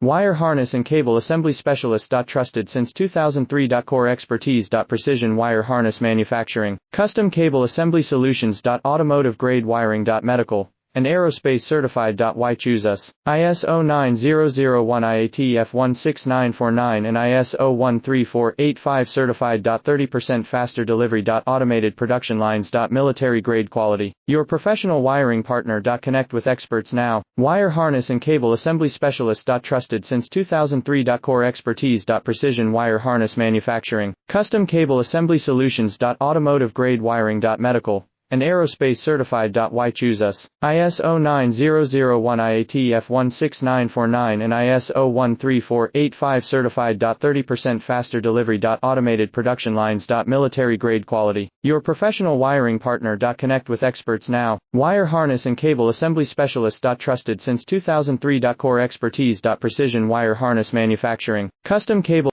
Wire harness and cable assembly specialist. Trusted since 2003. Core expertise. Precision wire harness manufacturing, custom cable assembly solutions. Automotive grade wiring. Medical and aerospace certified. Why choose us? ISO 9001 IATF 16949 and ISO 13485 certified. 30% faster delivery. Automated production lines. Military grade quality. Your professional wiring partner. Connect with experts now. Wire harness and cable assembly specialist. Trusted since 2003. Core expertise. Precision wire harness manufacturing, custom cable assembly solutions. Automotive grade wiring. Medical and aerospace certified. Why choose us? ISO 9001 IATF 16949 and ISO 13485 certified. 30% faster delivery. Automated production lines. Military grade quality. Your professional wiring partner. Connect with experts now. Wire harness and cable assembly specialist. Trusted since 2003. Core expertise. Precision wire harness manufacturing, custom cable